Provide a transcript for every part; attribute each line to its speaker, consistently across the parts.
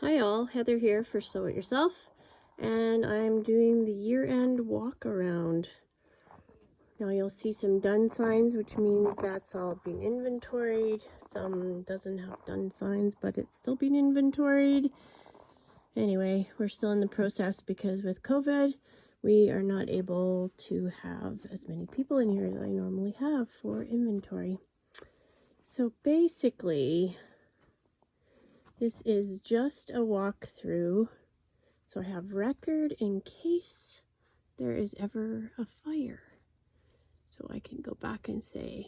Speaker 1: Hi all, Heather here for Sew It Yourself, and I'm doing the year-end walk around. Now you'll see some done signs, which means that's all being inventoried. Some doesn't have done signs, but it's still being inventoried. Anyway, we're still in the process because with COVID, we are not able to have as many people in here as I normally have for inventory. So basically, this is just a walkthrough, so I have record in case there is ever a fire. So I can go back and say,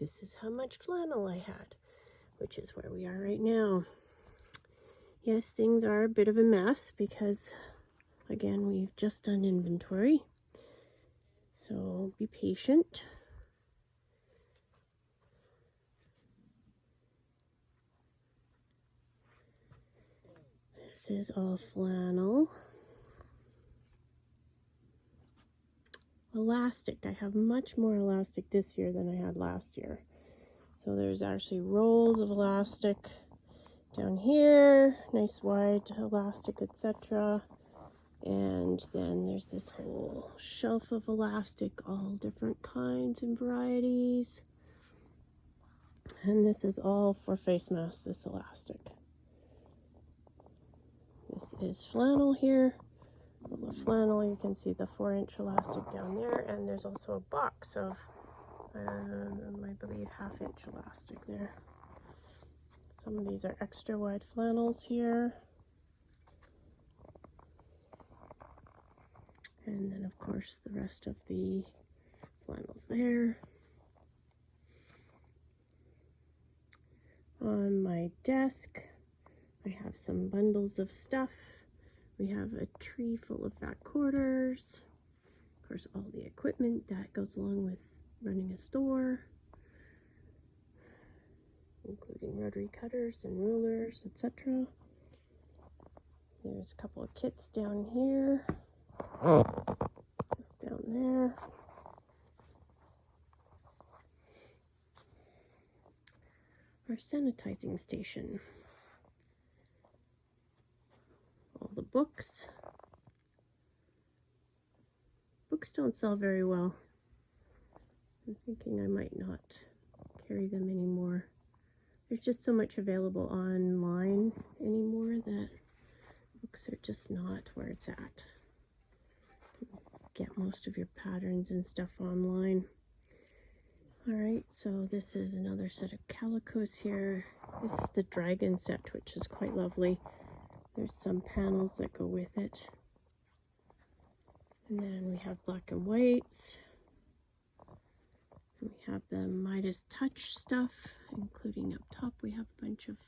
Speaker 1: this is how much flannel I had, which is where we are right now. Yes, things are a bit of a mess because, again, we've just done inventory. So be patient. This is all flannel. Elastic. I have much more elastic this year than I had last year. So there's actually rolls of elastic down here, nice wide elastic, etc. And then there's this whole shelf of elastic, all different kinds and varieties. And this is all for face masks, this elastic. This is flannel here. The flannel, you can see the 4-inch elastic down there, and there's also a box of, I believe, 1/2-inch elastic there. Some of these are extra wide flannels here. And then, of course, the rest of the flannels there. On my desk, I have some bundles of stuff. We have a tree full of fat quarters. Of course, all the equipment that goes along with running a store, including rotary cutters and rulers, etc. There's a couple of kits down here, just down there. Our sanitizing station. All the books. Books don't sell very well. I'm thinking I might not carry them anymore. There's just so much available online anymore that books are just not where it's at. You can get most of your patterns and stuff online. Alright, so this is another set of calicos here. This is the dragon set, which is quite lovely. There's some panels that go with it. And then we have black and whites. And we have the Midas Touch stuff, including up top we have a bunch of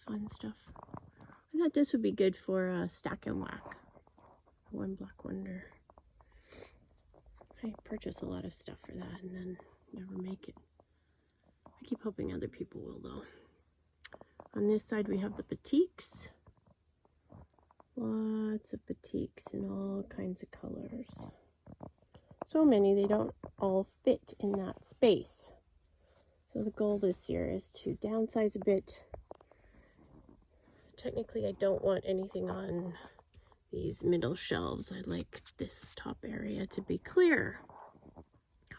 Speaker 1: fun stuff. I thought this would be good for stack and whack. One Black Wonder. I purchase a lot of stuff for that and then never make it. I keep hoping other people will though. On this side we have the batiks. Lots of batiks in all kinds of colors. So many they don't all fit in that space. So the goal this year is to downsize a bit. Technically I don't want anything on these middle shelves. I'd like this top area to be clear.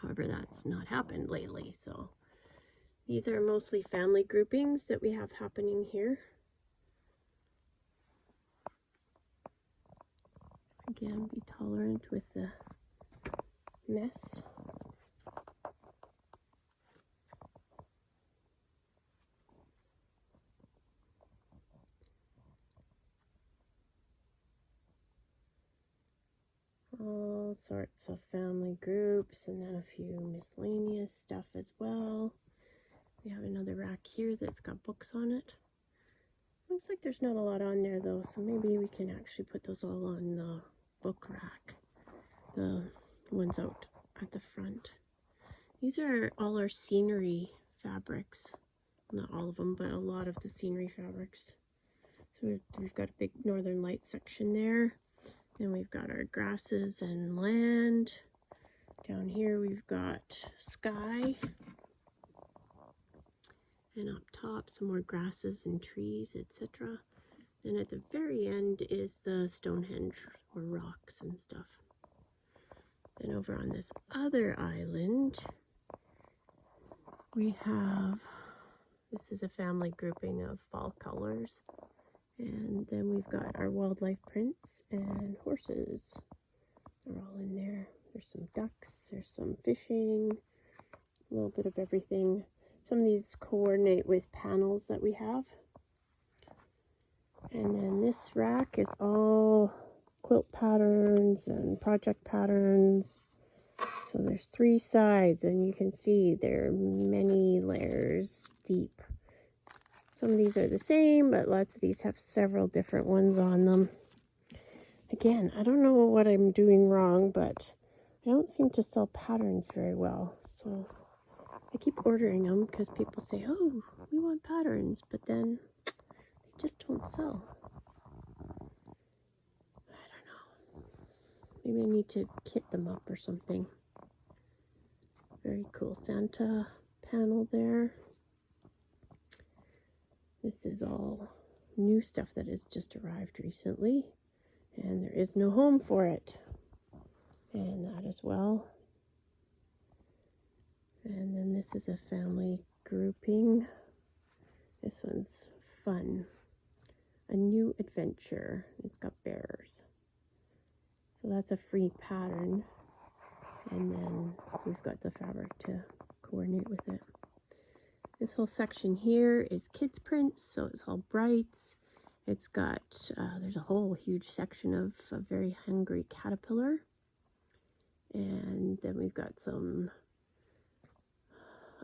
Speaker 1: However, that's not happened lately, so these are mostly family groupings that we have happening here. Again, be tolerant with the mess. All sorts of family groups, and then a few miscellaneous stuff as well. We have another rack here that's got books on it. Looks like there's not a lot on there though, so maybe we can actually put those all on the book rack, the ones out at the front. These are all our scenery fabrics. Not all of them, but a lot of the scenery fabrics. So we've got a big Northern Lights section there. Then we've got our grasses and land. Down here we've got sky. And up top some more grasses and trees, etc. Then at the very end is the Stonehenge or rocks and stuff. Then over on this other island, we have, this is a family grouping of fall colors. And then we've got our wildlife prints and horses. They're all in there. There's some ducks, there's some fishing, a little bit of everything. Some of these coordinate with panels that we have. And then this rack is all quilt patterns and project patterns. So there's 3 sides, and you can see there are many layers deep. Some of these are the same, but lots of these have several different ones on them. Again, I don't know what I'm doing wrong, but I don't seem to sell patterns very well. So I keep ordering them because people say, oh, we want patterns, but then they just don't sell. I don't know. Maybe I need to kit them up or something. Very cool Santa panel there. This is all new stuff that has just arrived recently, and there is no home for it. And that as well. And then this is a family grouping. This one's fun. A new adventure. It's got bears. So that's a free pattern. And then we've got the fabric to coordinate with it. This whole section here is kids prints, so it's all brights. It's got, there's a whole huge section of a very hungry caterpillar. And then we've got some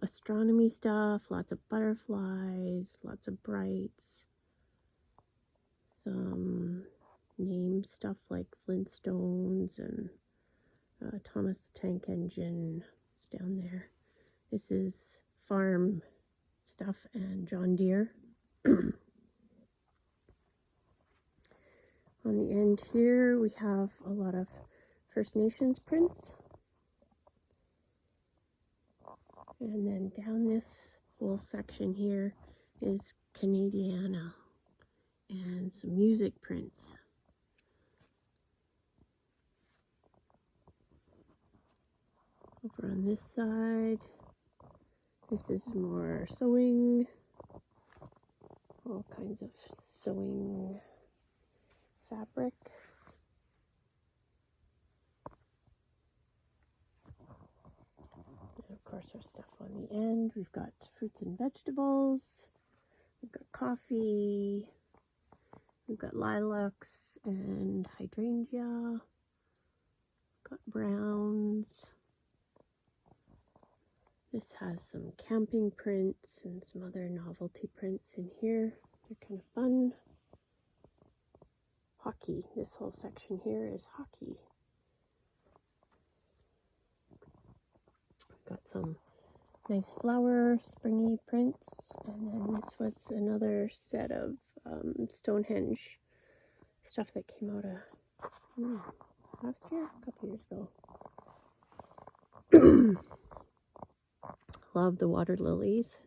Speaker 1: astronomy stuff, lots of butterflies, lots of brights. Some name stuff like Flintstones and Thomas the Tank Engine is down there. This is farm stuff and John Deere. On the end here we have a lot of First Nations prints. And then down this whole section here is Canadiana and some music prints. Over on this side, this is more sewing, all kinds of sewing fabric. And of course our stuff on the end. We've got fruits and vegetables, we've got coffee, we've got lilacs and hydrangea, got browns. This has some camping prints and some other novelty prints in here. They're kind of fun. Hockey. This whole section here is hockey. Got some nice flower, springy prints. And then this was another set of Stonehenge stuff that came out of last year, a couple years ago. Love the water lilies.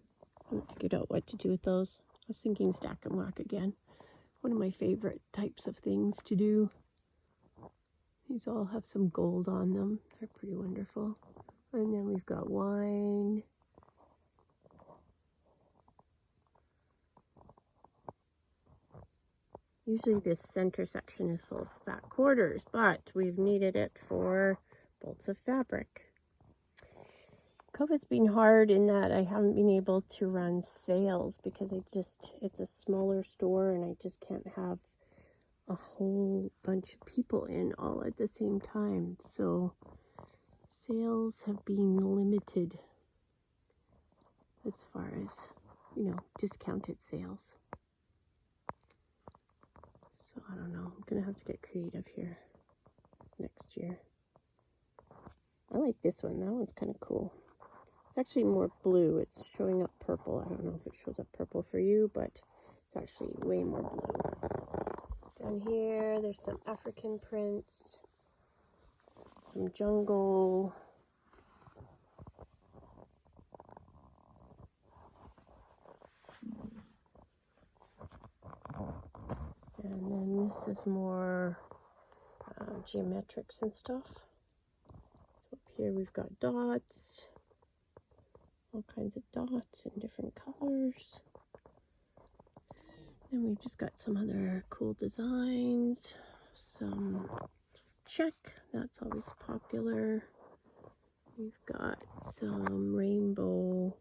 Speaker 1: I haven't figured out what to do with those. I was thinking stack and whack again. One of my favorite types of things to do. These all have some gold on them. They're pretty wonderful. And then we've got wine. Usually this center section is full of fat quarters, but we've needed it for bolts of fabric. COVID's been hard in that I haven't been able to run sales because it's a smaller store and I just can't have a whole bunch of people in all at the same time. So sales have been limited as far as, you know, discounted sales. So I don't know, I'm gonna have to get creative here this next year. I like this one, that one's kind of cool. It's actually more blue. It's showing up purple. I don't know if it shows up purple for you, but it's actually way more blue. Down here, there's some African prints, some jungle. This is more geometrics and stuff. So up here we've got dots, all kinds of dots in different colors. Then we've just got some other cool designs, some check, that's always popular. We've got some rainbow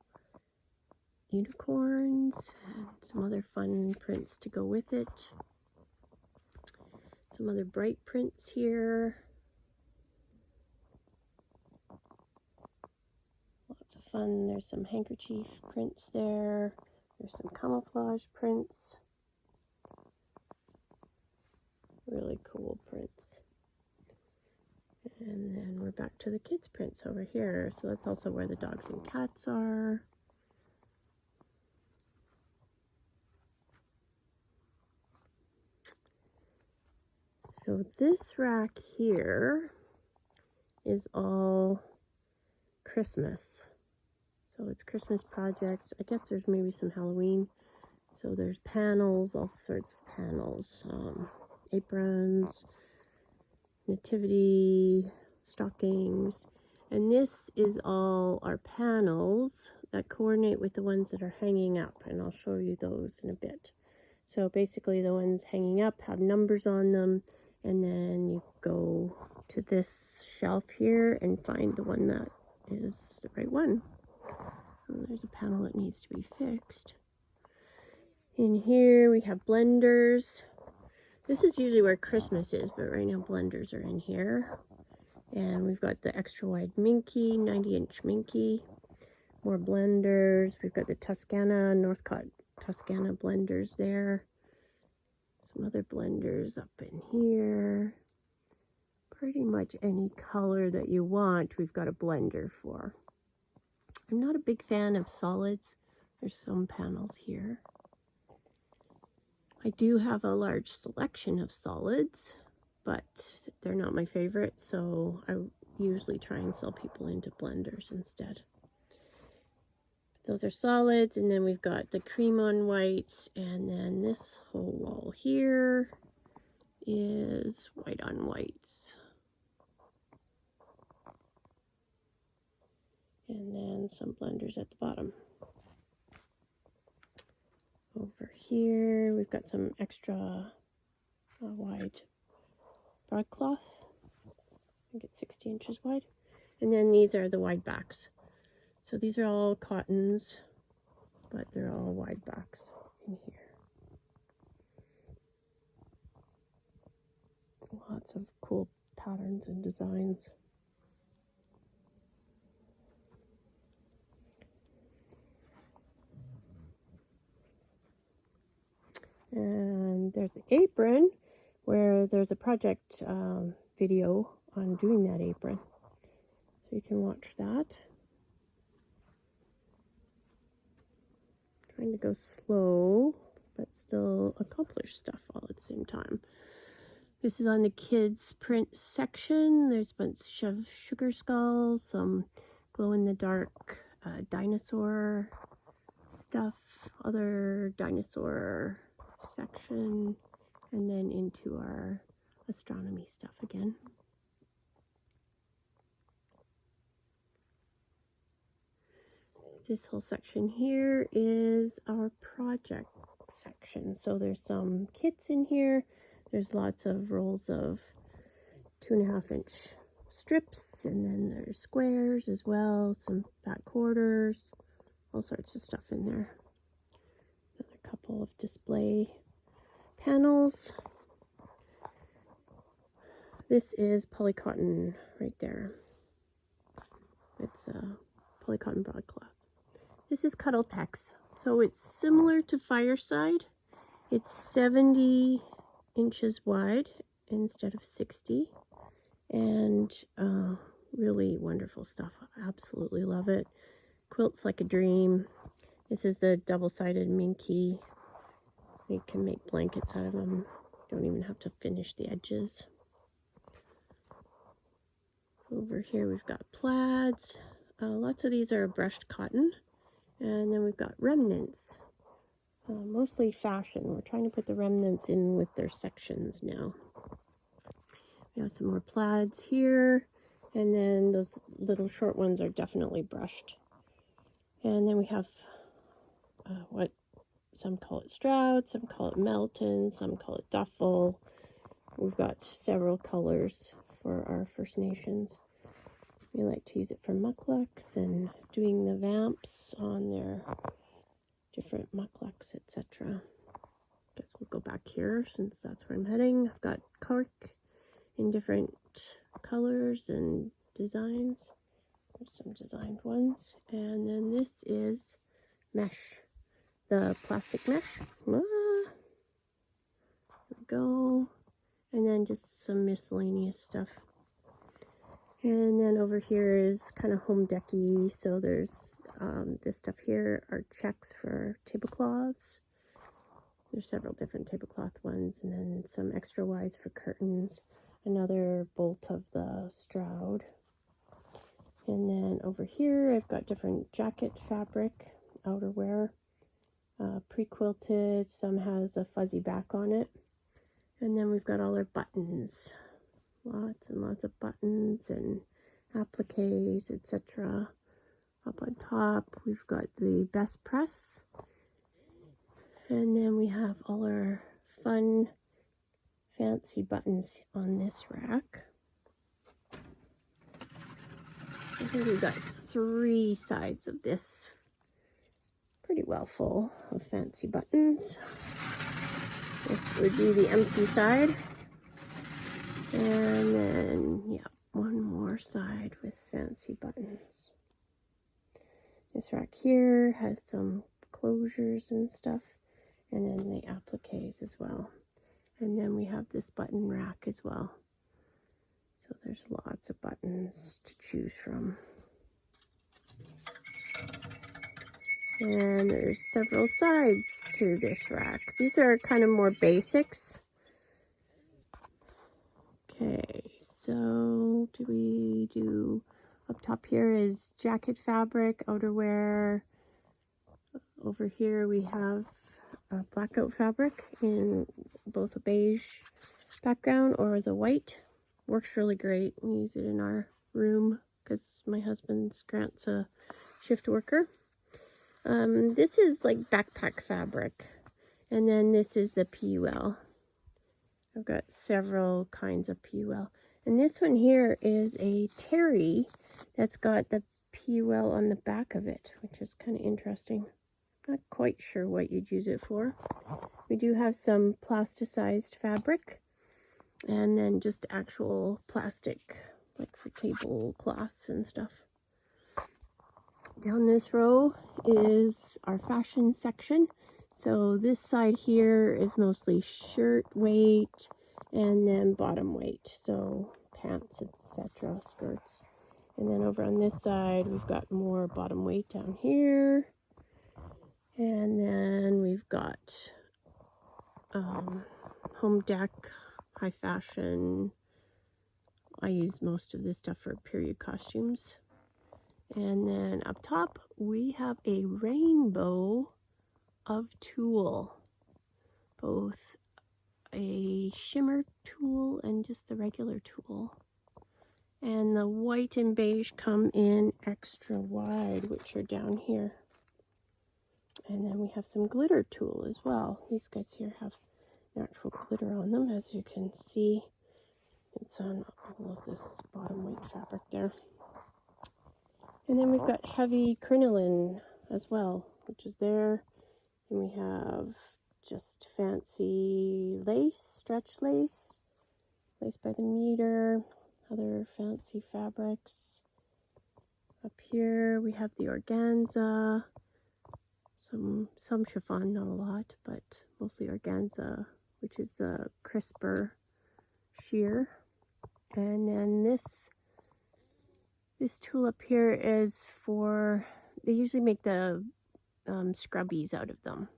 Speaker 1: unicorns and some other fun prints to go with it. Some other bright prints here. Lots of fun. There's some handkerchief prints there. There's some camouflage prints. Really cool prints. And then we're back to the kids' prints over here. So that's also where the dogs and cats are. So this rack here is all Christmas. So it's Christmas projects. I guess there's maybe some Halloween. So there's panels, all sorts of panels. Aprons, nativity, stockings. And this is all our panels that coordinate with the ones that are hanging up. And I'll show you those in a bit. So basically the ones hanging up have numbers on them. And then you go to this shelf here and find the one that is the right one. Oh, there's a panel that needs to be fixed. In here we have blenders. This is usually where Christmas is, but right now blenders are in here. And we've got the extra wide Minky, 90-inch Minky. More blenders. We've got the Toscana, Northcott Toscana blenders there. Some other blenders up in here. Pretty much any color that you want, we've got a blender for. I'm not a big fan of solids. There's some panels here. I do have a large selection of solids, but they're not my favorite, so I usually try and sell people into blenders instead. Those are solids, and then we've got the cream on whites, and then this whole wall here is white on whites. And then some blenders at the bottom. Over here, we've got some extra wide broadcloth. I think it's 60 inches wide. And then these are the wide backs. So these are all cottons, but they're all wide backs in here. Lots of cool patterns and designs. And there's the apron, where there's a project video on doing that apron. So you can watch that. Trying to go slow, but still accomplish stuff all at the same time. This is on the kids' print section. There's a bunch of sugar skulls, some glow-in-the-dark dinosaur stuff, other dinosaur section, and then into our astronomy stuff again. This whole section here is our project section. So there's some kits in here. There's lots of rolls of 2.5-inch strips, and then there's squares as well, some fat quarters, all sorts of stuff in there. A couple of display panels. This is polycotton right there. It's a polycotton broadcloth. This is Cuddle Tex. So it's similar to Fireside. It's 70 inches wide instead of 60. And really wonderful stuff. I absolutely love it. Quilt's like a dream. This is the double-sided Minky. You can make blankets out of them. Don't even have to finish the edges. Over here we've got plaids. Lots of these are brushed cotton. And then we've got remnants mostly fashion. We're trying to put the remnants in with their sections now. We have some more plaids here, and then those little short ones are definitely brushed. And then we have what some call it Stroud, some call it Melton, some call it Duffel. We've got several colors for our First Nations. We like to use it for mucklucks and doing the vamps on their different mucklucks, etc. Guess we'll go back here since that's where I'm heading. I've got cork in different colors and designs. There's some designed ones. And then this is mesh, the plastic mesh. There we go. And then just some miscellaneous stuff. And then over here is kind of home decky. So there's this stuff here are checks for tablecloths. There's several different tablecloth ones, and then some extra wise for curtains. Another bolt of the Stroud. And then over here I've got different jacket fabric, outerwear, pre-quilted. Some has a fuzzy back on it. And then we've got all our buttons. Lots and lots of buttons and appliques, etc. Up on top, we've got the best press. And then we have all our fun, fancy buttons on this rack. I think we've got 3 sides of this pretty well full of fancy buttons. This would be the empty side. And then, yeah, one more side with fancy buttons. This rack here has some closures and stuff, and then the appliques as well. And then we have this button rack as well. So there's lots of buttons to choose from. And there's several sides to this rack. These are kind of more basics. Okay, so we do up top here is jacket fabric, outerwear. Over here we have blackout fabric in both a beige background or the white. Works really great. We use it in our room because my husband's Grant's a shift worker. This is like backpack fabric, and then this is the PUL. I've got several kinds of PUL, and this one here is a terry that's got the PUL on the back of it, which is kind of interesting. Not quite sure what you'd use it for. We do have some plasticized fabric, and then just actual plastic, like for tablecloths and stuff. Down this row is our fashion section. So this side here is mostly shirt weight and then bottom weight. So pants, etc., skirts. And then over on this side, we've got more bottom weight down here. And then we've got home deck, high fashion. I use most of this stuff for period costumes. And then up top, we have a rainbow of tulle, both a shimmer tulle and just the regular tulle. And the white and beige come in extra wide, which are down here. And then we have some glitter tulle as well. These guys here have natural glitter on them, as you can see. It's on all of this bottom weight fabric there. And then we've got heavy crinoline as well, which is there. And we have just fancy lace, stretch lace, lace by the meter, other fancy fabrics. Up here we have the organza, some chiffon, not a lot, but mostly organza, which is the crisper sheer. And then this tulle up here is for, they usually make the scrubbies out of them.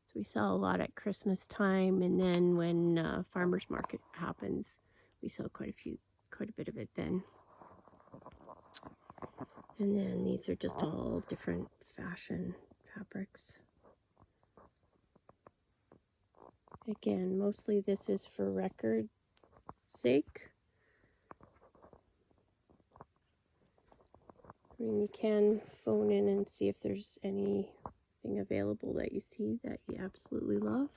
Speaker 1: So we sell a lot at Christmas time, and then when farmers market happens, we sell quite a bit of it then. And then these are just all different fashion fabrics. Again, mostly this is for record sake. I mean, you can phone in and see if there's anything available that you see that you absolutely love.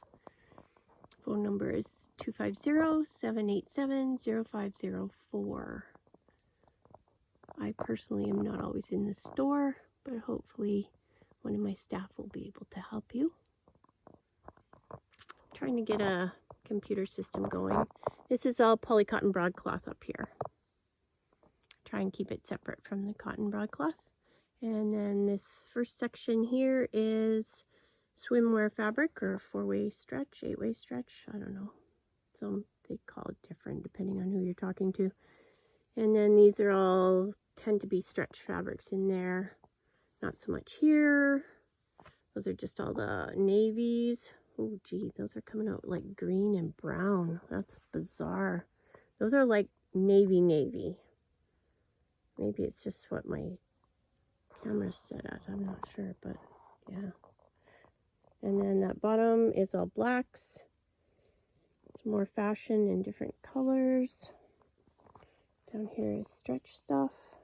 Speaker 1: Phone number is 250-787-0504. I personally am not always in the store, but hopefully one of my staff will be able to help you. I'm trying to get a computer system going. This is all poly cotton broadcloth up here. Try and keep it separate from the cotton broadcloth. And then this first section here is swimwear fabric, or 4-way stretch, 8-way stretch, I don't know. Some they call it different depending on who you're talking to. And then these are all tend to be stretch fabrics in there. Not so much here. Those are just all the navies. Oh gee, those are coming out like green and brown. That's bizarre. Those are like navy. Maybe it's just what my camera's set at. I'm not sure, but yeah. And then that bottom is all blacks. It's more fashion in different colors. Down here is stretch stuff.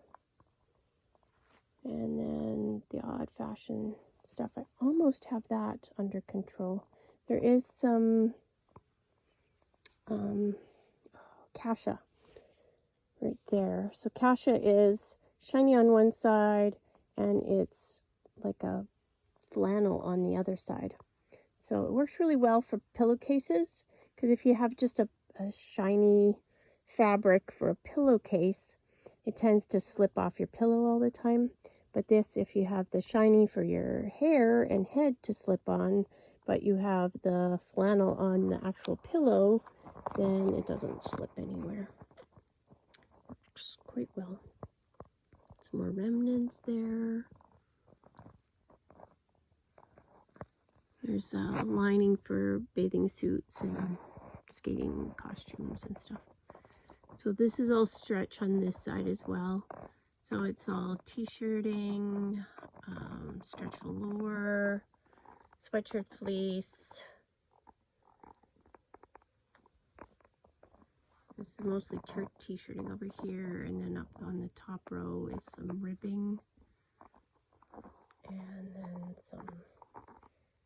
Speaker 1: And then the odd fashion stuff. I almost have that under control. There is some cassia right there. So cassia is shiny on one side and it's like a flannel on the other side. So it works really well for pillowcases, because if you have just a shiny fabric for a pillowcase, it tends to slip off your pillow all the time. But this, if you have the shiny for your hair and head to slip on, but you have the flannel on the actual pillow, then it doesn't slip anywhere. Works quite well. Some more remnants there. There's a lining for bathing suits and skating costumes and stuff. So this is all stretch on this side as well. So it's all t-shirting, stretch velour, sweatshirt fleece. This is mostly t-shirting over here, and then up on the top row is some ribbing, and then some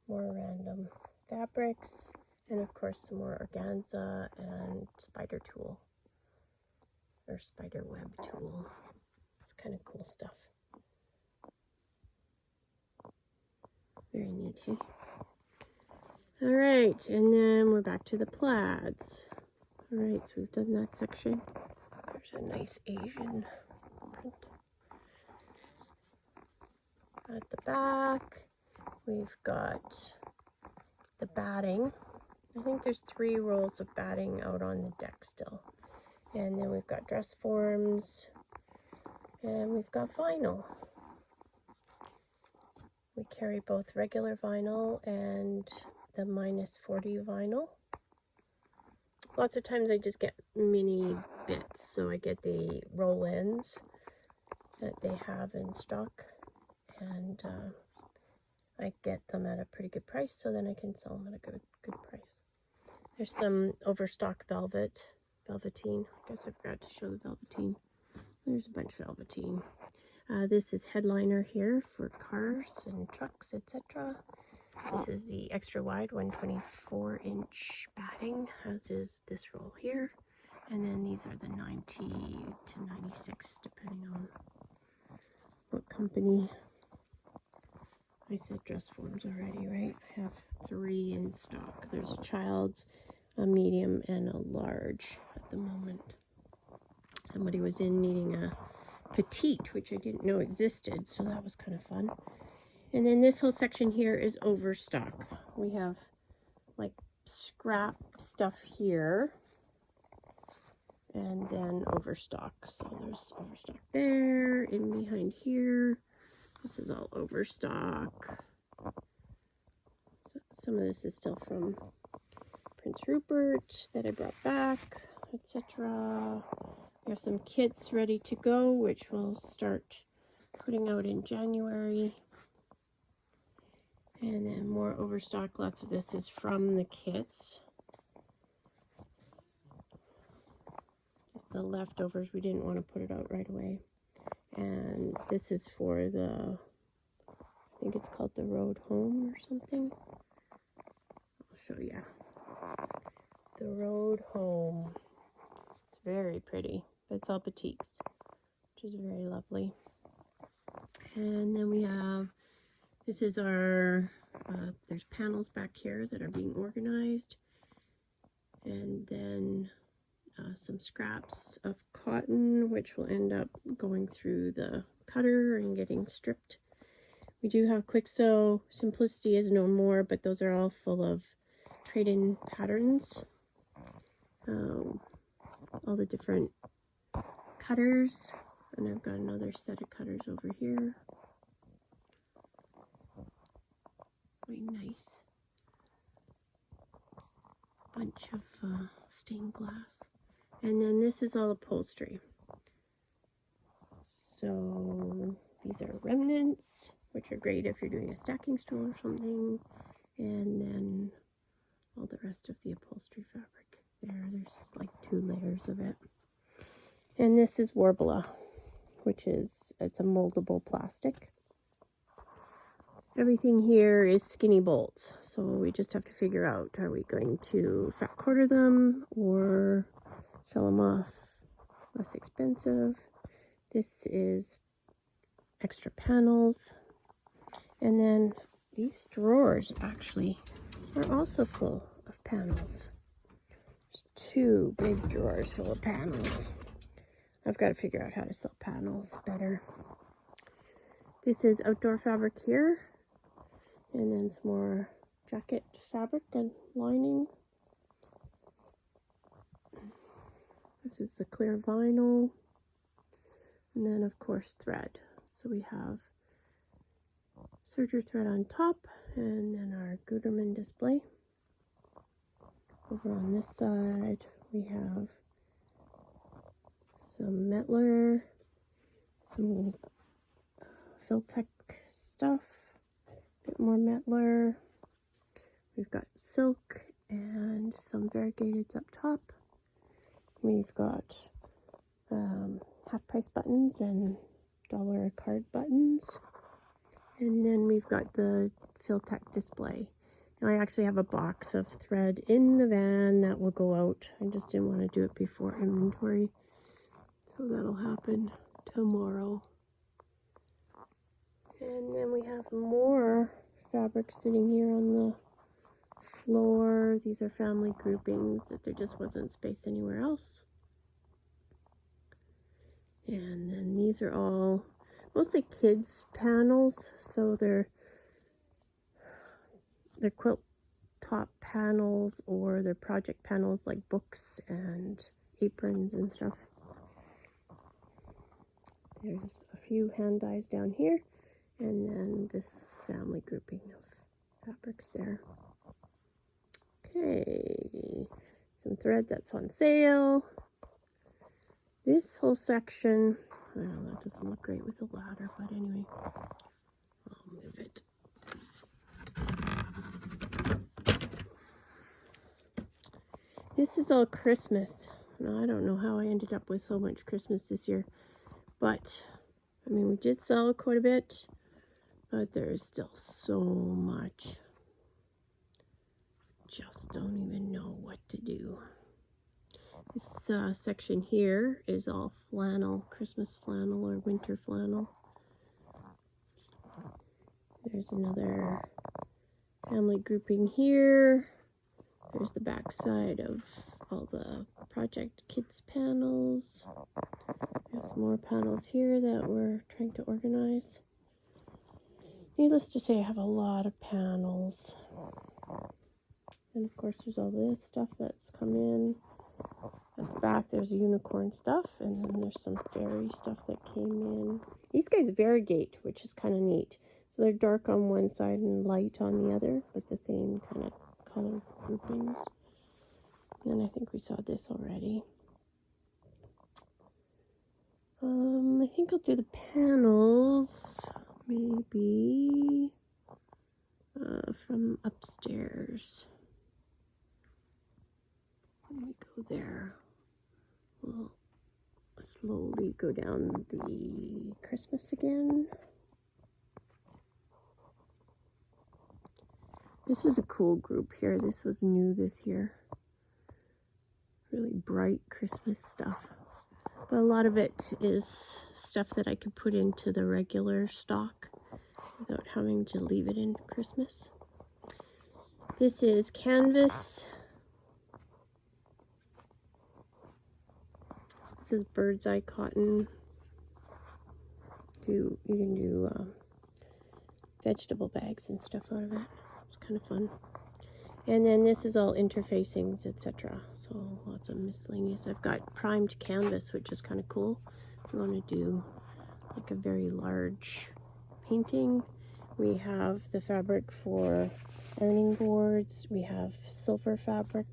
Speaker 1: more random fabrics, and of course some more organza and spider tulle, or spider web tulle. It's kind of cool stuff. Very neat, hey? All right, and then we're back to the plaids. All right, so we've done that section. There's a nice Asian print. At the back, we've got the batting. I think there's 3 rolls of batting out on the deck still. And then we've got dress forms, and we've got vinyl. We carry both regular vinyl and the -40 vinyl. Lots of times I just get mini bits, so I get the roll ends that they have in stock, and I get them at a pretty good price, so then I can sell them at a good price. There's some overstock velveteen. I guess I forgot to show the velveteen. There's a bunch of velveteen. This is headliner here for cars and trucks, etc. This is the extra wide 124-inch batting, as is this roll here. And then these are the 90 to 96, depending on what company. I said dress forms already, right? I have 3 in stock. There's a child's, a medium, and a large at the moment. Somebody was in needing a petite, which I didn't know existed, so that was kind of fun. And then this whole section here is overstock. We have like scrap stuff here, and then overstock. So there's overstock there, and behind here, this is all overstock. So some of this is still from Prince Rupert that I brought back, etc. We have some kits ready to go, which we'll start putting out in January. And then more overstock. Lots of this is from the kits. the leftovers. We didn't want to put it out right away. And this is for the, I think it's called the Road Home or something. I'll show you. The Road Home. It's very pretty, but it's all batiks, which is very lovely. And then we have, this is our, there's panels back here that are being organized. And then some scraps of cotton, which will end up going through the cutter and getting stripped. We do have Quick Sew. Simplicity is no more, but those are all full of trade-in patterns. All the different cutters. And I've got another set of cutters over here. Very nice. Bunch of stained glass. And then this is all upholstery. So these are remnants, which are great if you're doing a stacking stool or something. And then all the rest of the upholstery fabric. There's like 2 layers of it. And this is Warbler, which is, it's a moldable plastic. Everything here is skinny bolts, so we just have to figure out, are we going to fat quarter them or sell them off less expensive? This is extra panels. And then these drawers actually are also full of panels. There's 2 big drawers full of panels. I've got to figure out how to sell panels better. This is outdoor fabric here. And then some more jacket fabric and lining. This is the clear vinyl. And then, of course, thread. So we have serger thread on top, and then our Gutermann display. Over on this side, we have some Metler, some Filtech stuff. Bit more Metler. We've got silk and some variegateds up top. We've got half-price buttons and dollar card buttons. And then we've got the Filtech display. Now I actually have a box of thread in the van that will go out. I just didn't want to do it before inventory. So that'll happen tomorrow. And then we have more fabric sitting here on the floor. These are family groupings that there just wasn't space anywhere else. And then these are all mostly kids panels, so they're quilt top panels or they're project panels like books and aprons and stuff. There's a few hand dyes down here. And then this family grouping of fabrics there. Okay, some thread that's on sale. This whole section, I know that doesn't look great with the ladder, but anyway, I'll move it. This is all Christmas. Now, I don't know how I ended up with so much Christmas this year, but I mean, we did sell quite a bit. But there's still so much. Just don't even know what to do. This section here is all flannel, Christmas flannel or winter flannel. There's another family grouping here. There's the back side of all the project kids panels. There's more panels here that we're trying to organize. Needless to say, I have a lot of panels. And of course, there's all this stuff that's come in. At the back, there's unicorn stuff, and then there's some fairy stuff that came in. These guys variegate, which is kind of neat. So they're dark on one side and light on the other, but the same kind of color groupings. And I think we saw this already. I think I'll do the panels. Maybe from upstairs. Let me go there. We'll slowly go down the Christmas again. This was a cool group here. This was new this year. Really bright Christmas stuff. But a lot of it is stuff that I could put into the regular stock without having to leave it in Christmas. This is canvas. This is bird's eye cotton. You can do vegetable bags and stuff out of it. It's kind of fun. And then this is all interfacings, etc. So lots of miscellaneous. I've got primed canvas, which is kind of cool. If you want to do like a very large painting. We have the fabric for ironing boards. We have silver fabric.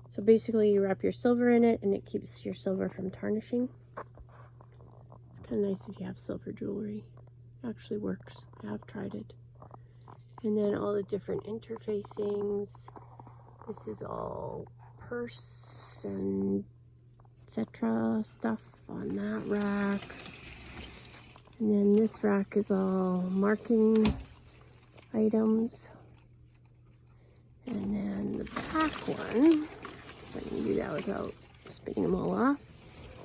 Speaker 1: So basically you wrap your silver in it and it keeps your silver from tarnishing. It's kind of nice if you have silver jewelry. It actually works. I have tried it. And then all the different interfacings. This is all purse and etc. stuff on that rack. And then this rack is all marking items. And then the back one, if I can do that without spinning them all off,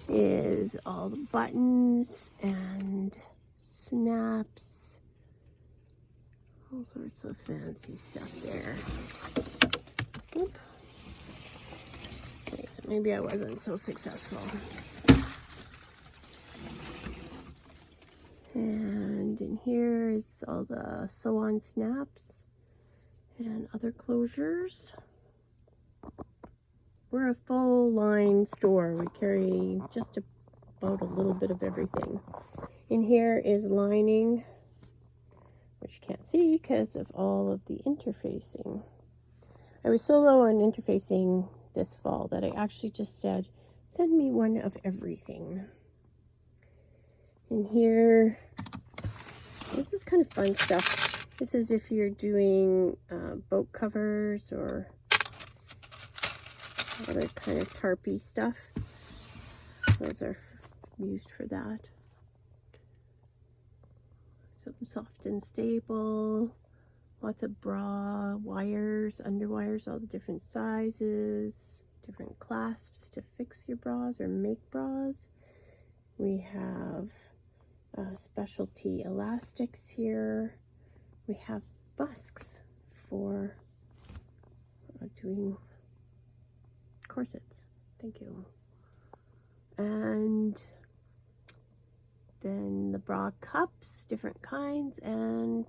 Speaker 1: is all the buttons and snaps. All sorts of fancy stuff there. Oop. Okay, so maybe I wasn't so successful. And in here is all the sew-on snaps and other closures. We're a full line store. We carry just about a little bit of everything. In here is lining, which you can't see because of all of the interfacing. I was so low on interfacing this fall that I actually just said, send me one of everything. In here, this is kind of fun stuff. This is if you're doing boat covers or other kind of tarpy stuff. Those are used for that. Some soft and stable. Lots of bra wires, underwires, all the different sizes, different clasps to fix your bras or make bras. We have specialty elastics here. We have busks for doing corsets. Thank you. And then the bra cups, different kinds, and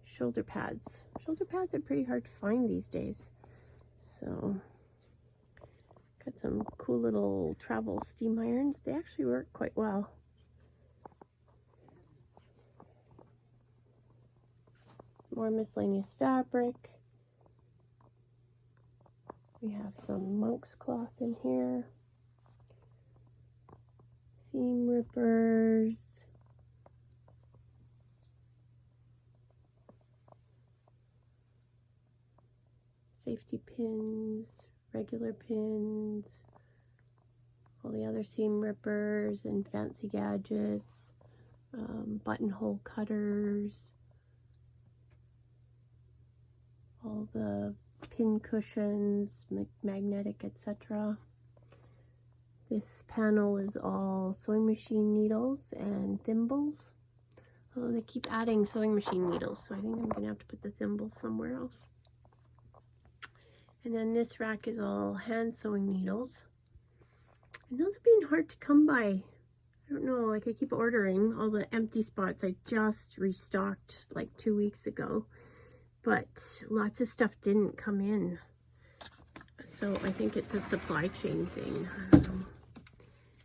Speaker 1: shoulder pads. Shoulder pads are pretty hard to find these days. So, got some cool little travel steam irons. They actually work quite well. More miscellaneous fabric. We have some monk's cloth in here. Seam rippers. Safety pins, regular pins, all the other seam rippers and fancy gadgets, buttonhole cutters, all the pin cushions, magnetic, etc. This panel is all sewing machine needles and thimbles. Oh, they keep adding sewing machine needles, so I think I'm gonna have to put the thimbles somewhere else. And then this rack is all hand sewing needles. And those have been hard to come by. I don't know, like I keep ordering all the empty spots. I just restocked like 2 weeks ago, but lots of stuff didn't come in. So I think it's a supply chain thing. I don't know.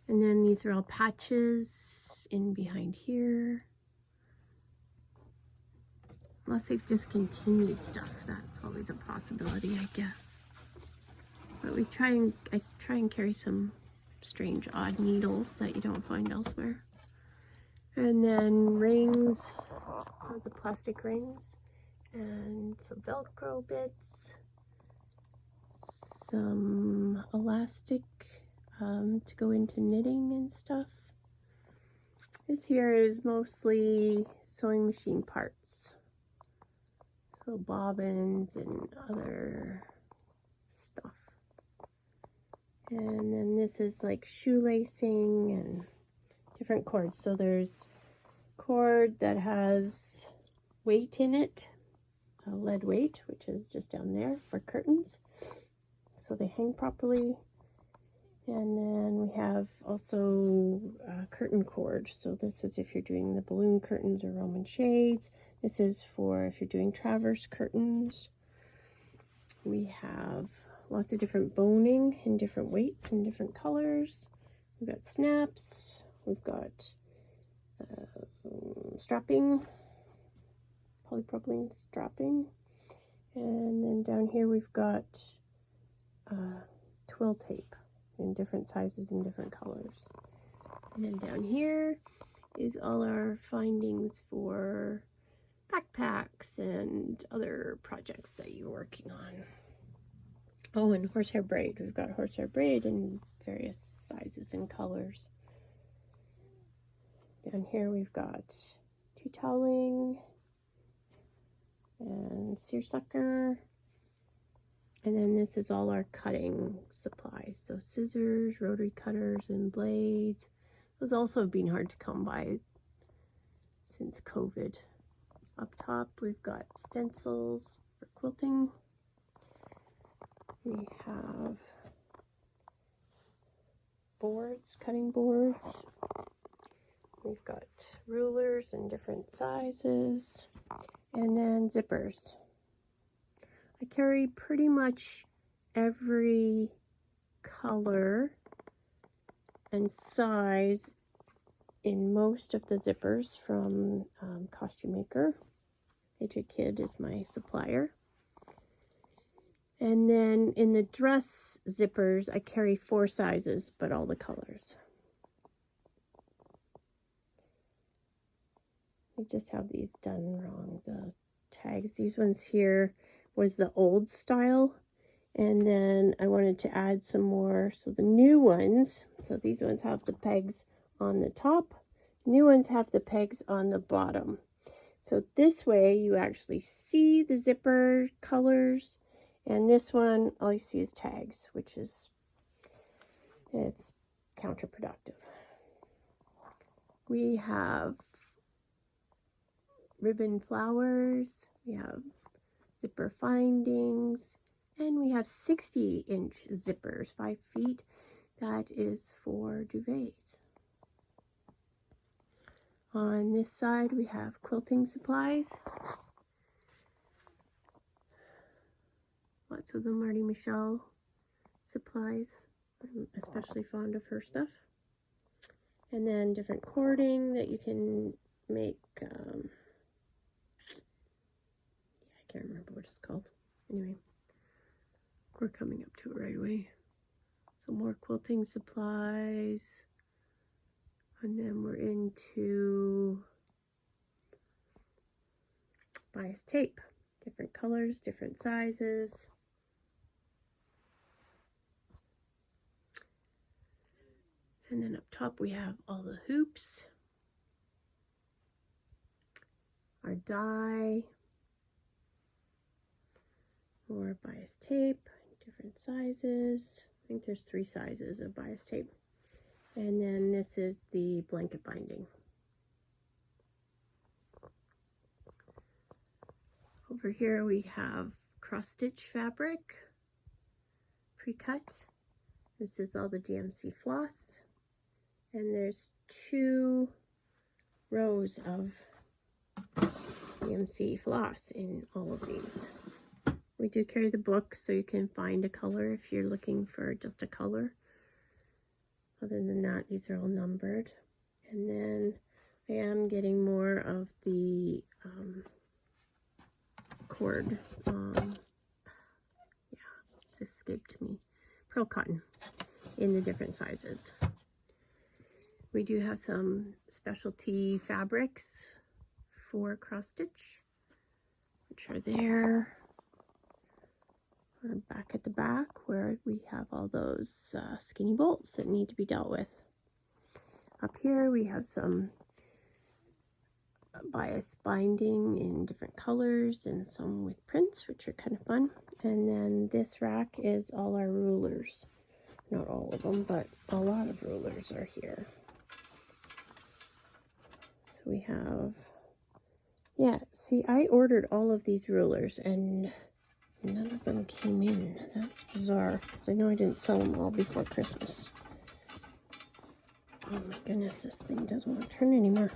Speaker 1: And then these are all patches in behind here. Unless they've discontinued stuff, that's always a possibility, I guess. But I try and carry some strange, odd needles that you don't find elsewhere. And then rings, the plastic rings, and some Velcro bits, some elastic to go into knitting and stuff. This here is mostly sewing machine parts. So bobbins and other stuff. And then this is like shoelacing and different cords. So there's cord that has weight in it, a lead weight, which is just down there for curtains, so they hang properly. And then we have also curtain cord. So this is if you're doing the balloon curtains or Roman shades. This is for if you're doing traverse curtains. We have lots of different boning in different weights and different colors. We've got snaps. We've got strapping, polypropylene strapping. And then down here we've got twill tape in different sizes and different colors. And then down here is all our findings for backpacks and other projects that you're working on. Oh, and horsehair braid. We've got horsehair braid in various sizes and colors. Down here we've got tea toweling and seersucker. And then this is all our cutting supplies. So scissors, rotary cutters, and blades. Those also have been hard to come by since COVID. Up top we've got stencils for quilting. We have boards, cutting boards. We've got rulers in different sizes. And then zippers. I carry pretty much every color and size in most of the zippers from Costume Maker. Aged Kid is my supplier. And then in the dress zippers, I carry 4 sizes, but all the colors. I just have these done wrong, the tags. These ones here was the old style, and then I wanted to add some more. So the new ones, so these ones have the pegs on the top. New ones have the pegs on the bottom. So this way you actually see the zipper colors. And this one, all you see is tags, which is, it's counterproductive. We have ribbon flowers, we have zipper findings, and we have 60-inch zippers, 5 feet. That is for duvets. On this side, we have quilting supplies. Lots of the Marty Michelle supplies. I'm especially fond of her stuff. And then different cording that you can make. I can't remember what it's called. Anyway, we're coming up to it right away. So more quilting supplies. And then we're into bias tape. Different colors, different sizes. And then up top we have all the hoops, our die, more bias tape, different sizes. I think there's 3 sizes of bias tape. And then this is the blanket binding. Over here we have cross-stitch fabric, pre-cut. This is all the DMC floss. And there's 2 rows of DMC floss in all of these. We do carry the book so you can find a color if you're looking for just a color. Other than that, these are all numbered. And then I am getting more of the cord. It's escaped me. Pearl cotton in the different sizes. We do have some specialty fabrics for cross stitch, which are there. Or back at the back where we have all those skinny bolts that need to be dealt with. Up here we have some bias binding in different colors and some with prints, which are kind of fun. And then this rack is all our rulers. Not all of them, but a lot of rulers are here. So we have, yeah, see, I ordered all of these rulers and none of them came in. That's bizarre, because I know I didn't sell them all before Christmas. Oh my goodness, this thing doesn't want to turn anymore.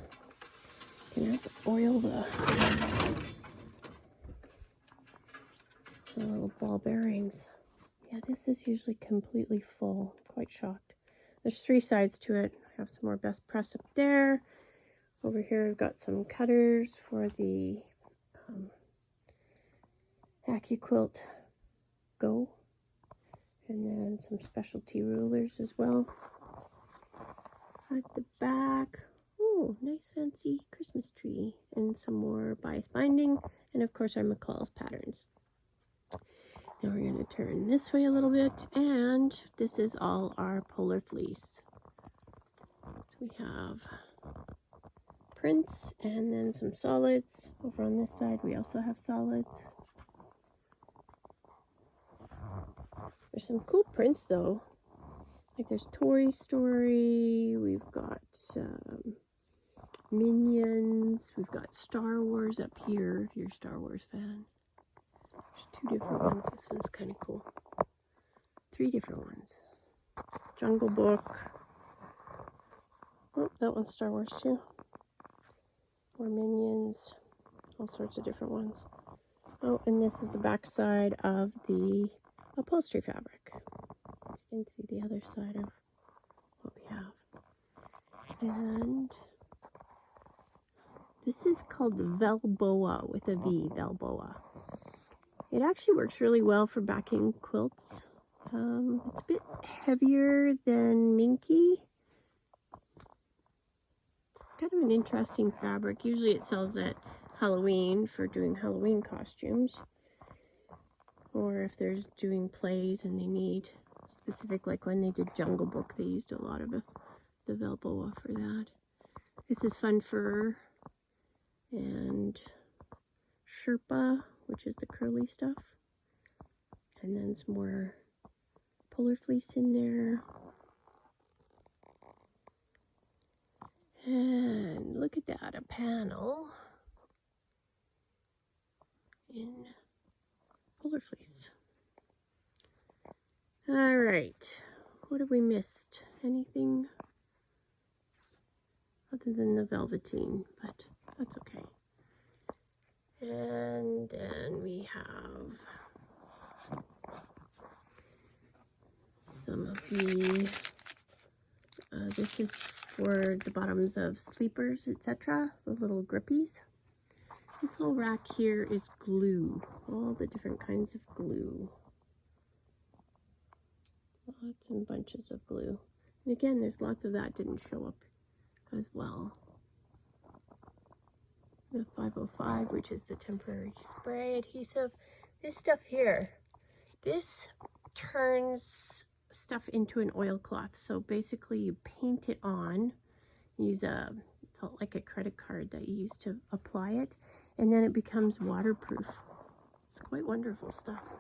Speaker 1: Gonna have to oil the little ball bearings. Yeah, this is usually completely full. I'm quite shocked. There's 3 sides to it. I have some more best press up there. Over here I've got some cutters for the Quilt Go. And then some specialty rulers as well. At the back, oh, nice fancy Christmas tree. And some more bias binding. And of course our McCall's patterns. Now we're going to turn this way a little bit, and this is all our polar fleece. So we have prints and then some solids. Over on this side we also have solids. There's some cool prints though. Like there's Toy Story, we've got Minions, we've got Star Wars up here if you're a Star Wars fan. 2 different ones. This one's kind of cool. 3 different ones. Jungle Book. Oh, that one's Star Wars too. More Minions. All sorts of different ones. Oh, and this is the back side of the upholstery fabric. You can see the other side of what we have. And this is called Velboa with a V. Velboa. It actually works really well for backing quilts. It's a bit heavier than Minky. It's kind of an interesting fabric. Usually it sells at Halloween for doing Halloween costumes. Or if there's doing plays and they need specific, like when they did Jungle Book, they used a lot of the Velboa for that. This is Fun Fur and Sherpa, which is the curly stuff, and then some more polar fleece in there. And look at that, a panel in polar fleece. All right, what have we missed? Anything other than the velveteen, but that's okay. And then we have some of the, this is for the bottoms of sleepers, etc., the little grippies. This whole rack here is glue, all the different kinds of glue. Lots and bunches of glue. And again, there's lots of that didn't show up as well. The 505, which is the temporary spray adhesive. This stuff here, this turns stuff into an oilcloth. So basically you paint it on, use it's like a credit card that you use to apply it, and then it becomes waterproof. It's quite wonderful stuff.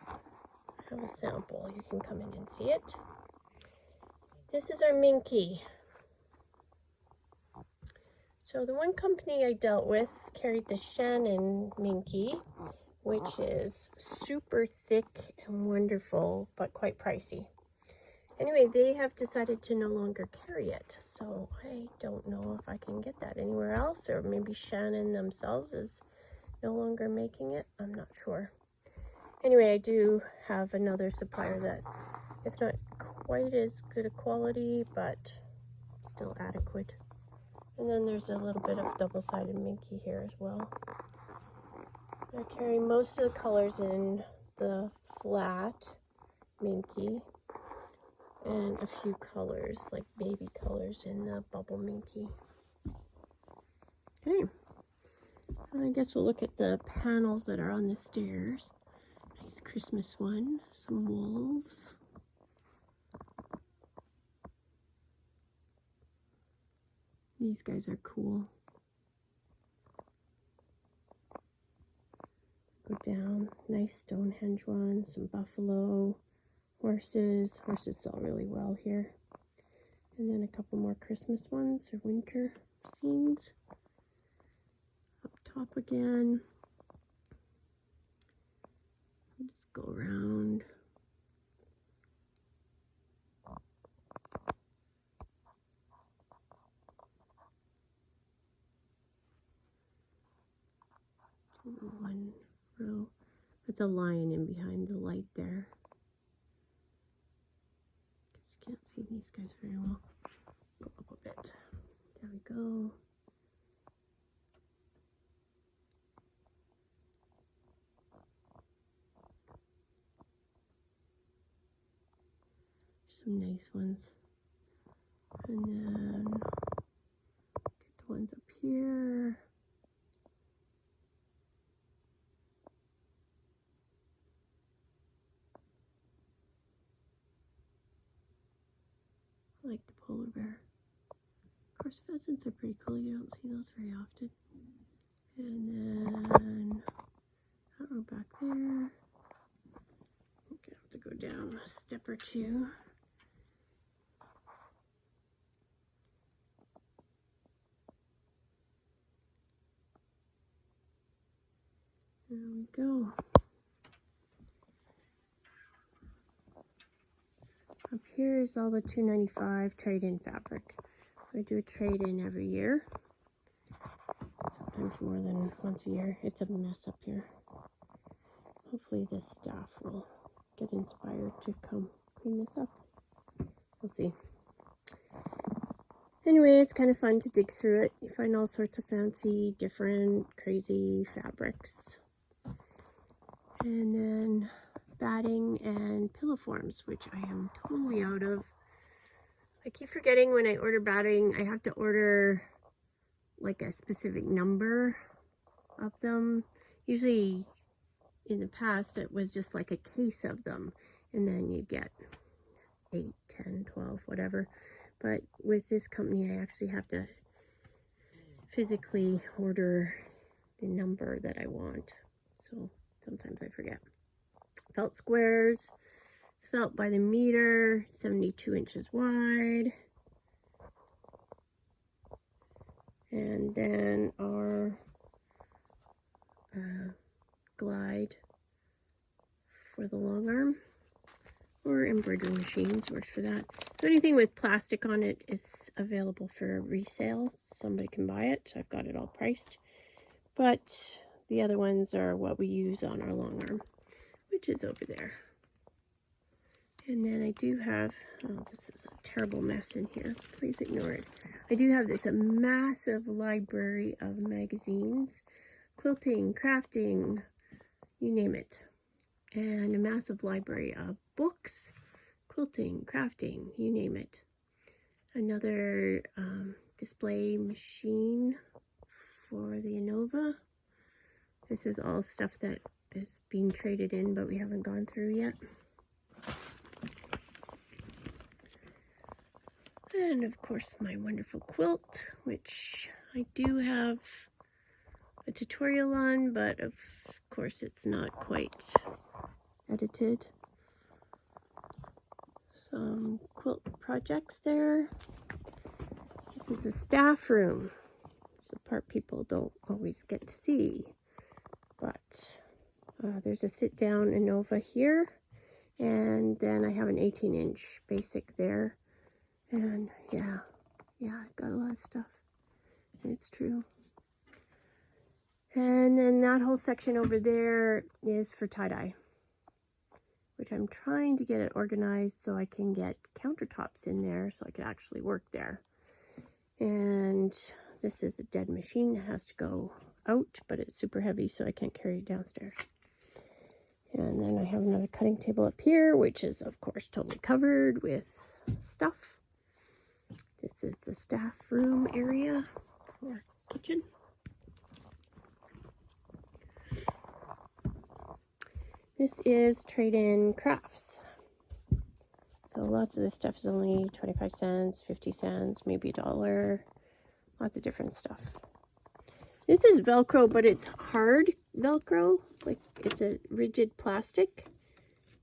Speaker 1: I have a sample. You can come in and see it. This is our Minky. So the one company I dealt with carried the Shannon Minky, which is super thick and wonderful, but quite pricey. Anyway, they have decided to no longer carry it, so I don't know if I can get that anywhere else, or maybe Shannon themselves is no longer making it. I'm not sure. Anyway, I do have another supplier that it's not quite as good a quality, but still adequate. And then there's a little bit of double-sided Minky here as well. I carry most of the colors in the flat Minky, and a few colors, like baby colors, in the bubble Minky. Okay, I guess we'll look at the panels that are on the stairs. Nice Christmas one, some wolves. These guys are cool. Go down, nice Stonehenge one, some buffalo, horses. Horses sell really well here. And then a couple more Christmas ones or winter scenes. Up top again. Just go around. One row. That's a lion in behind the light there. Just can't see these guys very well. Go up a bit. There we go. Some nice ones. And then get the ones up here. I like the polar bear. Of course, pheasants are pretty cool. You don't see those very often. And then that row back there. I'm gonna have to go down a step or two. There we go. Up here is all the $2.95 trade-in fabric. So I do a trade-in every year. Sometimes more than once a year. It's a mess up here. Hopefully this staff will get inspired to come clean this up. We'll see. Anyway, it's kind of fun to dig through it. You find all sorts of fancy, different, crazy fabrics. And then batting and pillow forms, which I am totally out of. I keep forgetting when I order batting, I have to order like a specific number of them. Usually in the past it was just like a case of them, and then you get 8, 10, 12, whatever. But with this company I actually have to physically order the number that I want, so sometimes I forget. Felt squares, felt by the meter, 72 inches wide. And then our glide for the long arm, or embroidery machines works for that. So anything with plastic on it is available for resale. Somebody can buy it. I've got it all priced. But the other ones are what we use on our long arm, which is over there. And then I do have, oh, this is a terrible mess in here. Please ignore it. I do have this massive library of magazines, quilting, crafting, you name it. And a massive library of books, quilting, crafting, you name it. Another display machine for the Innova. This is all stuff that is being traded in, but we haven't gone through yet. And of course my wonderful quilt, which I do have a tutorial on, but of course it's not quite edited. Some quilt projects there. This is the staff room. It's the part people don't always get to see. But there's a sit-down Innova here. And then I have an 18-inch basic there. And yeah, I've got a lot of stuff. It's true. And then that whole section over there is for tie-dye, which I'm trying to get it organized so I can get countertops in there so I can actually work there. And this is a dead machine that has to go out, but it's super heavy so I can't carry it downstairs. And then I have another cutting table up here, which is of course totally covered with stuff. This is the staff room area for kitchen. This is trade-in crafts. So lots of this stuff is only 25 cents, 50 cents, maybe $1. Lots of different stuff. This is Velcro, but it's hard Velcro. Like, it's a rigid plastic,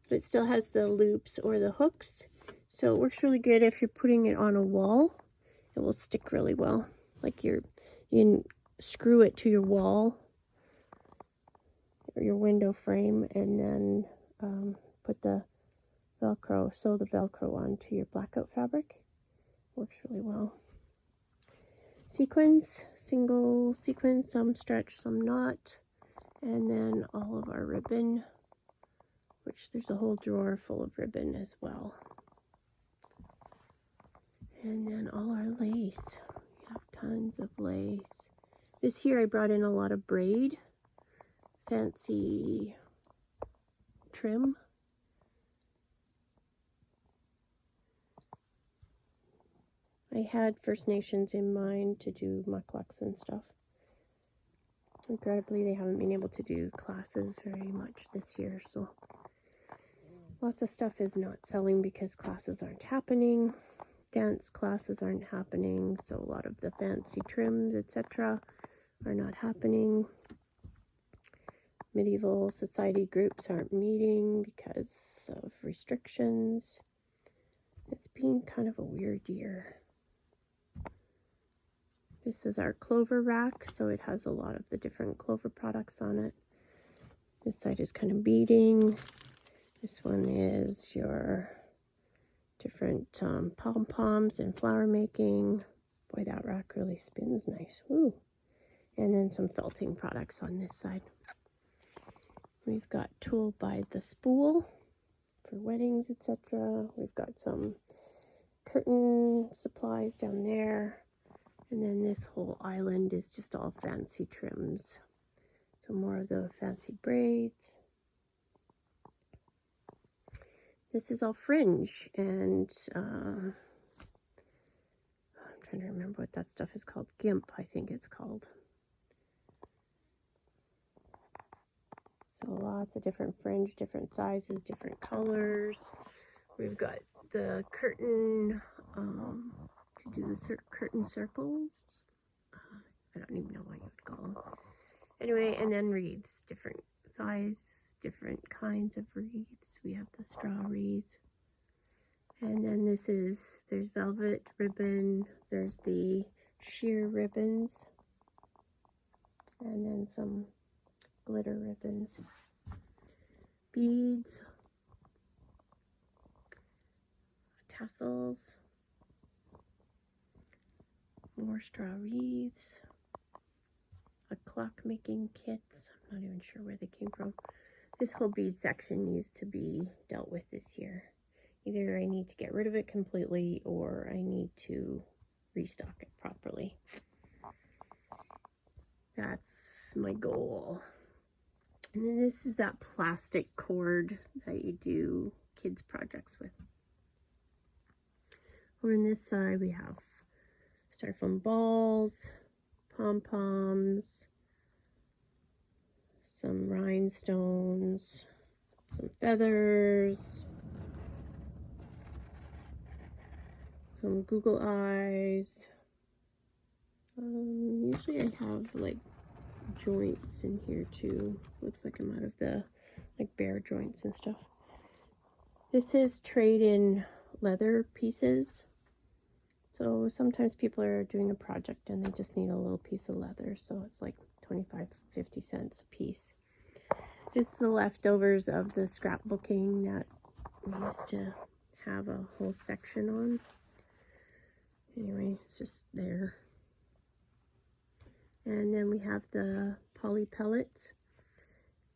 Speaker 1: but it still has the loops or the hooks. So it works really good if you're putting it on a wall. It will stick really well. Like you can screw it to your wall or your window frame, and then put the Velcro, sew the Velcro onto your blackout fabric. Works really well. Sequins, single sequins, some stretch, some not. And then all of our ribbon, which there's a whole drawer full of ribbon as well. And then all our lace. We have tons of lace. This year I brought in a lot of braid, fancy trim. I had First Nations in mind to do mucklucks and stuff. Regrettably, they haven't been able to do classes very much this year, so lots of stuff is not selling because classes aren't happening. Dance classes aren't happening, so a lot of the fancy trims, etc., are not happening. Medieval society groups aren't meeting because of restrictions. It's been kind of a weird year. This is our clover rack, so it has a lot of the different clover products on it. This side is kind of beading. This one is your different pom-poms and flower making. Boy, that rack really spins nice. Woo! And then some felting products on this side. We've got Tool by the Spool for weddings, etc. We've got some curtain supplies down there. And then this whole island is just all fancy trims. So more of the fancy braids. This is all fringe, and I'm trying to remember what that stuff is called. Gimp, I think it's called. So lots of different fringe, different sizes, different colors. We've got the curtain to do the curtain circles. I don't even know what you would call them. Anyway, and then wreaths, different size, different kinds of wreaths. We have the straw wreath. And then there's velvet ribbon, there's the sheer ribbons, and then some glitter ribbons. Beads, tassels, more straw wreaths, a clock making kit. I'm not even sure where they came from. This whole bead section needs to be dealt with this year. Either I need to get rid of it completely or I need to restock it properly. That's my goal. And then this is that plastic cord that you do kids projects with. Over on this side we have styrofoam balls, pom-poms, some rhinestones, some feathers, some Google eyes. Usually I have like joints in here too. Looks like I'm out of the like bear joints and stuff. This is trade-in leather pieces. So sometimes people are doing a project and they just need a little piece of leather, so it's like 25-50 cents a piece. This is the leftovers of the scrapbooking that we used to have a whole section on. Anyway, it's just there. And then we have the poly pellets.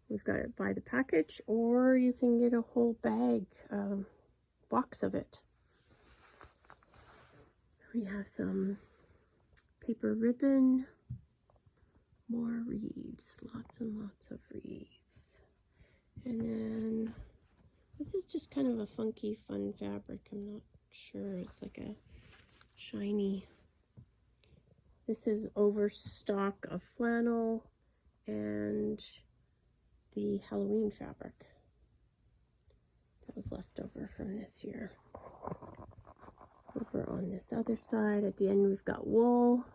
Speaker 1: We've got it by the package, or you can get a whole bag, box of it. We have some paper ribbon, more wreaths, lots and lots of wreaths. And then this is just kind of a funky, fun fabric. I'm not sure. It's like a shiny. This is overstock of flannel and the Halloween fabric. that was left over from this year. Over on this other side, at the end, we've got wool.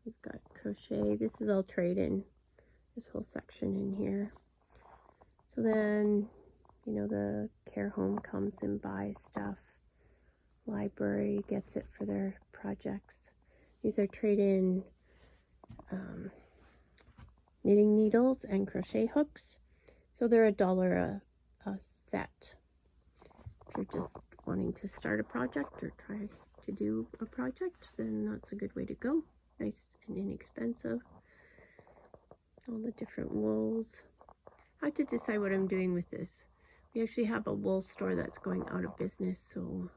Speaker 1: We've got crochet. This is all trade-in, this whole section in here. So then, you know, the care home comes and buys stuff. Library gets it for their projects. These are trade-in knitting needles and crochet hooks. So they're $1 a set. If you're just wanting to start a project or try to do a project, then that's a good way to go. Nice and inexpensive. All the different wools. I have to decide what I'm doing with this. We actually have a wool store that's going out of business, so I'm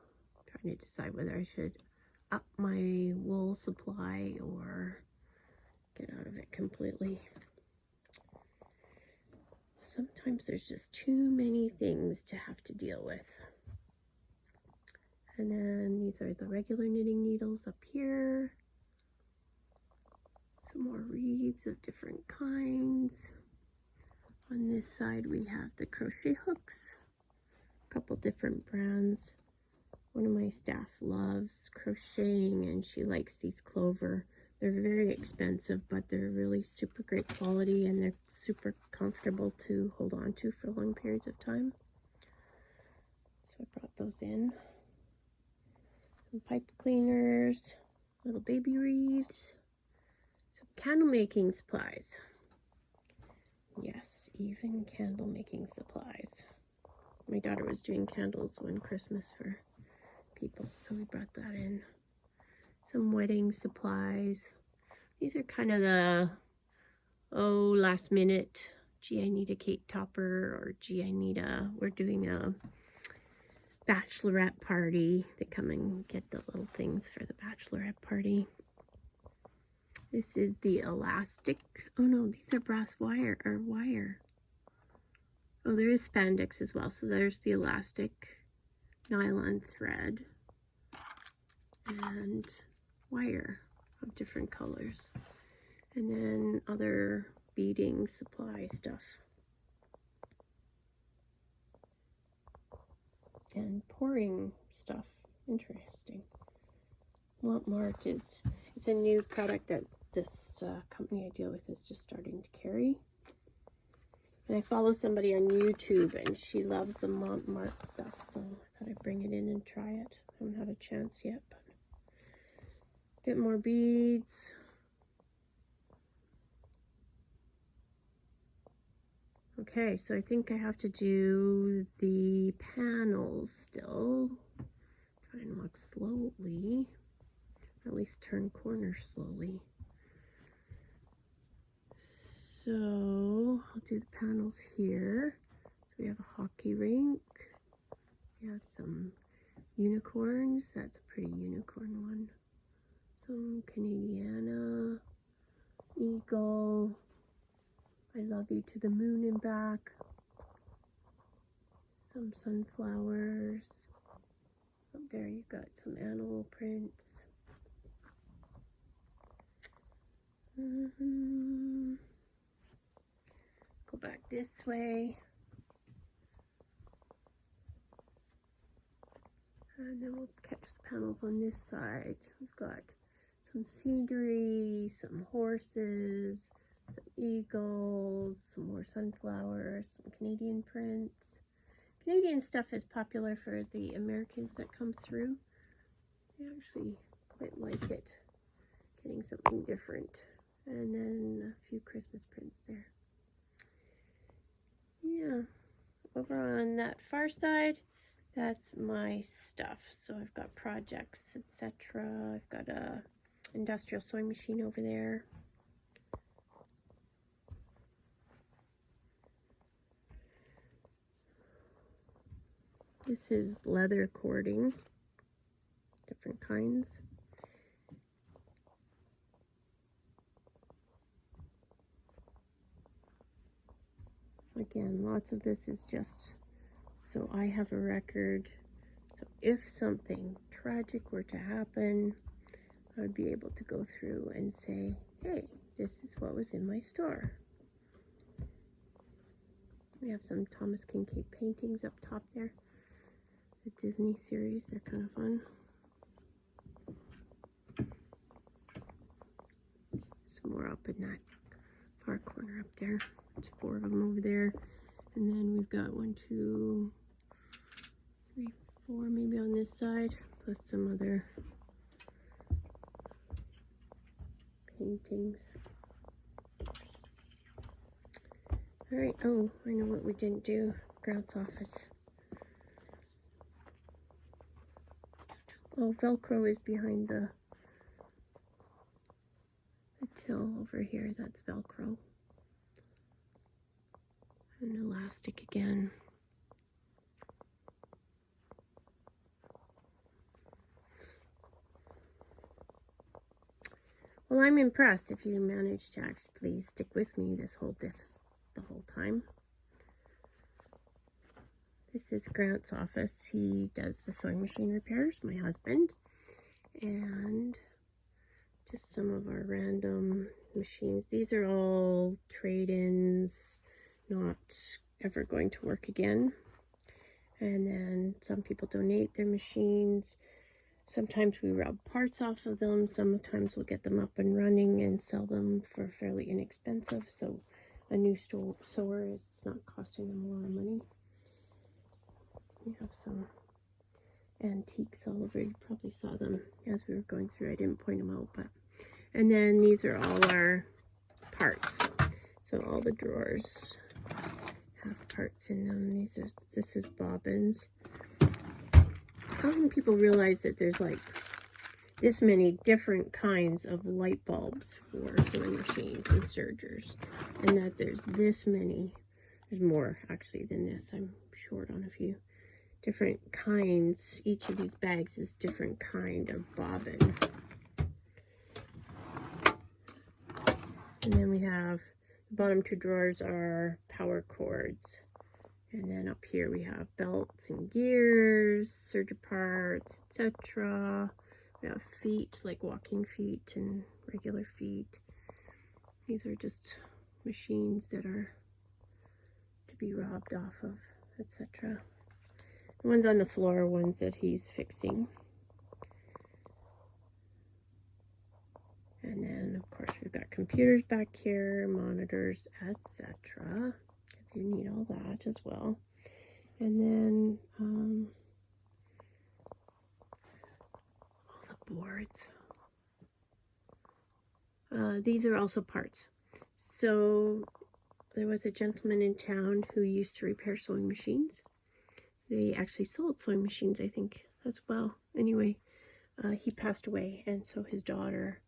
Speaker 1: trying to decide whether I should up my wool supply or get out of it completely. Sometimes there's just too many things to have to deal with. And then these are the regular knitting needles up here. Some more reeds of different kinds. On this side we have the crochet hooks, a couple different brands. One of my staff loves crocheting and she likes these clover. They're very expensive, but they're really super great quality and they're super comfortable to hold on to for long periods of time. So I brought those in. Some pipe cleaners, little baby reeds, some candle making supplies. Yes, even candle making supplies. My daughter was doing candles one Christmas for people, so we brought that in. Some wedding supplies. These are kind of the, last minute, gee, I need a cake topper, or gee, we're doing a bachelorette party. They come and get the little things for the bachelorette party. This is the elastic. Oh no, these are brass wire, or wire. Oh, there is spandex as well. So there's the elastic, nylon thread, and wire of different colors. And then other beading supply stuff. And pouring stuff. Interesting. Mart is, it's a new product that this company I deal with is just starting to carry. And I follow somebody on YouTube and she loves the Mart stuff, so I thought I'd bring it in and try it. I haven't had a chance yet, but a bit more beads. Okay, so I think I have to do the panels still. Try and walk slowly, or at least turn corners slowly. So I'll do the panels here. So we have a hockey rink. We have some unicorns. That's a pretty unicorn one. Some Canadiana, eagle, I love you to the moon and back. Some sunflowers. Up there you've got some animal prints. Go back this way. And then we'll catch the panels on this side. We've got some scenery, some horses, some eagles, some more sunflowers, some Canadian prints. Canadian stuff is popular for the Americans that come through. They actually quite like it. Getting something different. And then a few Christmas prints there. Yeah. Over on that far side, that's my stuff. So I've got projects, etc. I've got a industrial sewing machine over there. This is leather cording, different kinds. Again, lots of this is just so I have a record. So if something tragic were to happen, I would be able to go through and say, hey, this is what was in my store. We have some Thomas Kincaid paintings up top there. The Disney series, they're kind of fun. Some more up in that far corner up there. There's 4 of them over there. And then we've got 1, 2, 3, 4 maybe on this side, plus some other paintings. Alright, oh, I know what we didn't do. Grant's office. Oh, Velcro is behind the till over here. That's Velcro. And elastic again. Well, I'm impressed if you manage to actually stick with me the whole time. This is Grant's office. He does the sewing machine repairs, my husband. And just some of our random machines. These are all trade-ins, not ever going to work again. And then some people donate their machines. Sometimes we rub parts off of them. Sometimes we'll get them up and running and sell them for fairly inexpensive. So a new sewer is not costing them a lot of money. We have some antiques all over. You probably saw them as we were going through. I didn't point them out, but. And then these are all our parts. So all the drawers have parts in them. This is bobbins. How many people realize that there's like this many different kinds of light bulbs for sewing machines and sergers, and that there's this many, there's more actually than this, I'm short on a few different kinds. Each of these bags is different kind of bobbin. And then we have the bottom 2 drawers are power cords. And then up here we have belts and gears, serger parts, etc. We have feet, like walking feet and regular feet. These are just machines that are to be robbed off of, etc. The ones on the floor are ones that he's fixing. And then, of course, we've got computers back here, monitors, etc. Because you need all that as well. And then all the boards. These are also parts. So there was a gentleman in town who used to repair sewing machines. They actually sold sewing machines, I think, as well. Anyway, he passed away, and so his daughter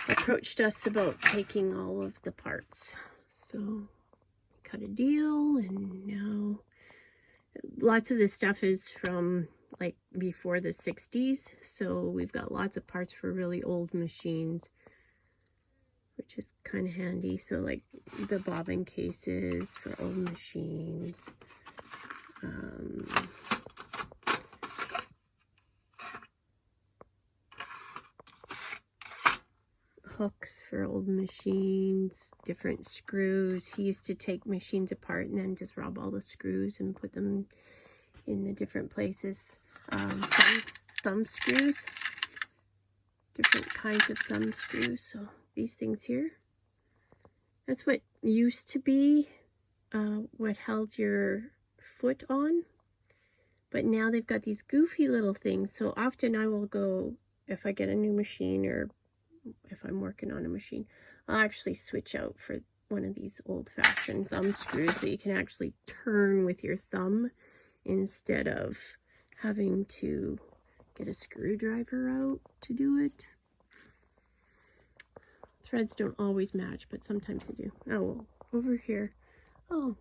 Speaker 1: approached us about taking all of the parts. So we cut a deal, and now lots of this stuff is from like before the 60s. So we've got lots of parts for really old machines, which is kind of handy. So like the bobbin cases for old machines. Hooks for old machines, different screws. He used to take machines apart and then just rob all the screws and put them in the different places. Thumb screws, different kinds of thumb screws. So these things here, that's what used to be what held your foot on, but now they've got these goofy little things. So often I will go, if I get a new machine or if I'm working on a machine, I'll actually switch out for one of these old-fashioned thumb screws that you can actually turn with your thumb instead of having to get a screwdriver out to do it. Threads don't always match, but sometimes they do. Oh, over here. Oh,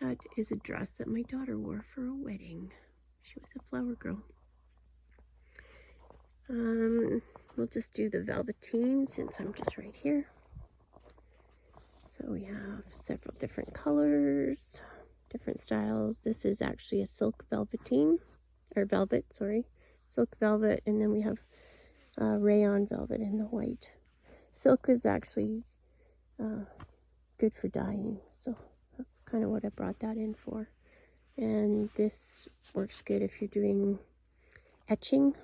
Speaker 1: that is a dress that my daughter wore for a wedding. She was a flower girl. We'll just do the velveteen since I'm just right here. So we have several different colors, different styles. This is actually a silk velveteen, or velvet, sorry. Silk velvet, and then we have rayon velvet in the white. Silk is actually good for dyeing, so That's kind of what I brought that in for. And this works good if you're doing etching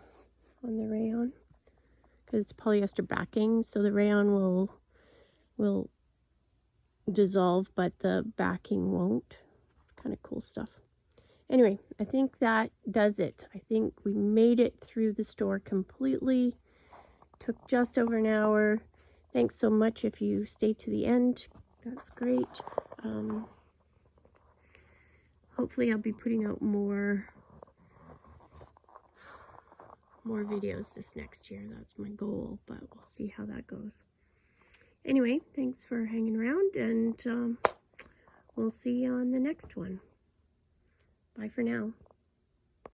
Speaker 1: on the rayon, because it's polyester backing, so the rayon will dissolve, but the backing won't. Kind of cool stuff. Anyway, I think that does it. I think we made it through the store completely. Took just over an hour. Thanks so much if you stayed to the end. That's great. Hopefully I'll be putting out more videos this next year. That's my goal, but we'll see how that goes. Anyway, thanks for hanging around, and we'll see you on the next one. Bye for now.